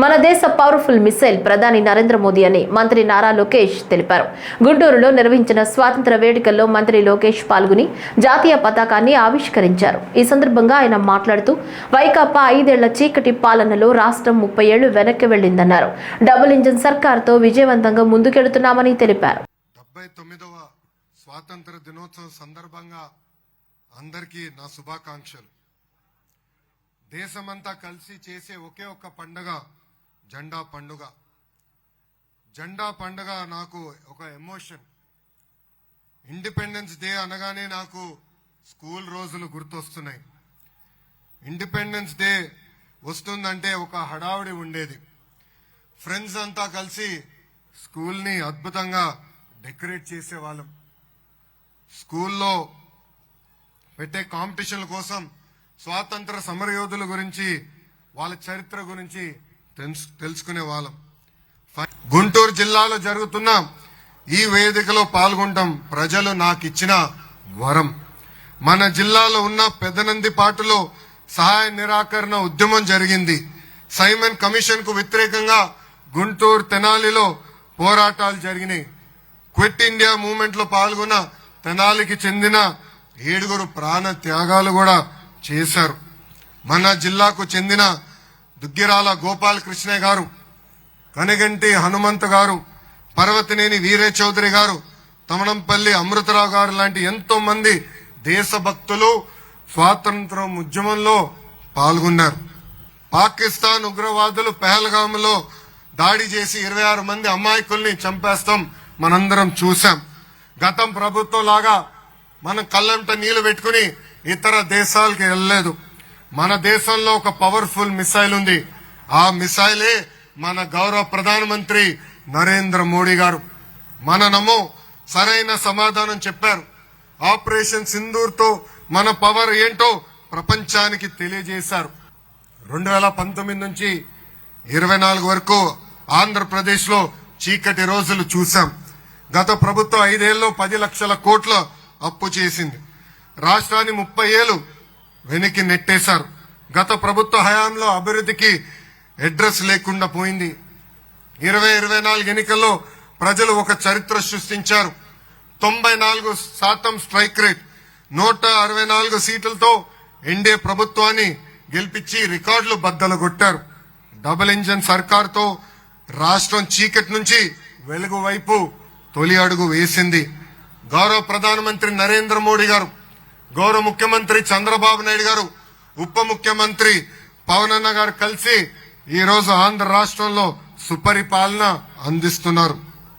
మన దేశ powerful missile ప్రధాని నరేంద్ర మోదీ అని మంత్రి నారా లోకేష్ తెలిపారు. గుంటూరులో నిర్వహించిన స్వాతంత్ర వేడుకల్లో మంత్రి లోకేష్ పాల్గొని జాతీయ పతాకాన్ని ఆవిష్కరించారు. ఈ సందర్భంగా ఆయన మాట్లాడుతూ వైకాపా 5 ఏళ్ల చీకటి పాలనలో రాష్ట్రం 30 ఏళ్లు వెనక్కి వెళ్లిందన్నారు. డబుల్ ఇంజిన్ సర్కార్తో విజయవంతంగా ముందుకెళ్తున్నామని తెలిపారు. 79వ స్వాతంత్ర దినోత్సవం సందర్భంగా అందరికీ నా శుభాకాంక్షలు. దేశమంతా కలిసి చేసే ఒకే ఒక్క పండుగ జెండా పండుగ. జెండా పండుగ నాకు ఒక ఎమోషన్. ఇండిపెండెన్స్ డే అనగానే నాకు స్కూల్ రోజులు గుర్తొస్తున్నాయి. ఇండిపెండెన్స్ డే వస్తుందంటే ఒక హడావుడి ఉండేది. ఫ్రెండ్స్ అంతా కలిసి స్కూల్ని అద్భుతంగా డెకరేట్ చేసేవాళ్ళం. స్కూల్లో పెట్టే కాంపిటీషన్ల కోసం స్వాతంత్ర సమరయోధుల గురించి, వాళ్ళ చరిత్ర గురించి తెలుసుకునే వాళ్ళం. గుంటూరు జిల్లాలో జరుగుతున్న ఈ వేదికలో పాల్గొనడం ప్రజలు నాకు ఇచ్చిన వరం. మన జిల్లాలో ఉన్న పెదనందిపాటులో సహాయ నిరాకరణ ఉద్యమం జరిగింది. సైమన్ కమిషన్ కు వ్యతిరేకంగా గుంటూరు తెనాలిలో పోరాటాలు జరిగినాయి. క్విట్ ఇండియా మూవ్మెంట్ లో పాల్గొన్న తెనాలికి చెందిన 7 ప్రాణ త్యాగాలు కూడా చేశారు. మన జిల్లాకు చెందిన దుగ్గిరాల గోపాలకృష్ణ గారు, కనగంటి హనుమంత్ గారు, పర్వతనేని వీరే చౌదరి గారు, తమనంపల్లి అమృతరావు గారు లాంటి ఎంతో మంది దేశభక్తులు స్వాతంత్రం ఉద్యమంలో పాల్గొన్నారు. పాకిస్తాన్ ఉగ్రవాదులు పెహల్గాములో దాడి చేసి 26 మంది అమాయకుల్ని చంపేస్తాం మనందరం చూశాం. గతం ప్రభుత్వం లాగా మనం కళ్ళంట నీళ్లు పెట్టుకుని ఇతర దేశాలకు వెళ్ళలేదు. మన దేశంలో ఒక పవర్ఫుల్ మిసైల్ ఉంది. ఆ మిసైలే మన గౌరవ ప్రధానమంత్రి నరేంద్ర మోడీ గారు. మనము సరైన సమాధానం చెప్పారు. ఆపరేషన్ సింధూర్ తో మన పవర్ ఏంటో ప్రపంచానికి తెలియజేశారు. 2019 నుంచి 24 వరకు ఆంధ్రప్రదేశ్ లో చీకటి రోజులు చూశాం. గత ప్రభుత్వం 5 ఏళ్లలో 10 లక్షల కోట్ల అప్పు చేసింది. రాష్ట్రాన్ని 30 ఏళ్లు వెనక్కి నెట్టేశారు. గత ప్రభుత్వ హయాంలో అభివృద్ధికి అడ్రస్ లేకుండా పోయింది. 2024 ఎన్నికల్లో ప్రజలు ఒక చరిత్ర సృష్టించారు. 94% స్ట్రైక్ రేట్, 164 సీట్లతో ఎన్డీఏ ప్రభుత్వాన్ని గెలిపించి రికార్డులు బద్దలు కొట్టారు. డబుల్ ఇంజన్ సర్కార్తో రాష్ట్రం చీకటి నుంచి వెలుగు వైపు తొలి అడుగు వేసింది. గౌరవ ప్రధానమంత్రి నరేంద్ర మోడీ గారు, గౌరవ ముఖ్యమంత్రి చంద్రబాబు నాయుడు గారు, ఉప ముఖ్యమంత్రి పవన్ గారు కలిసి ఈ రోజు ఆంధ్ర రాష్ట్రంలో సుపరిపాలన అందిస్తున్నారు.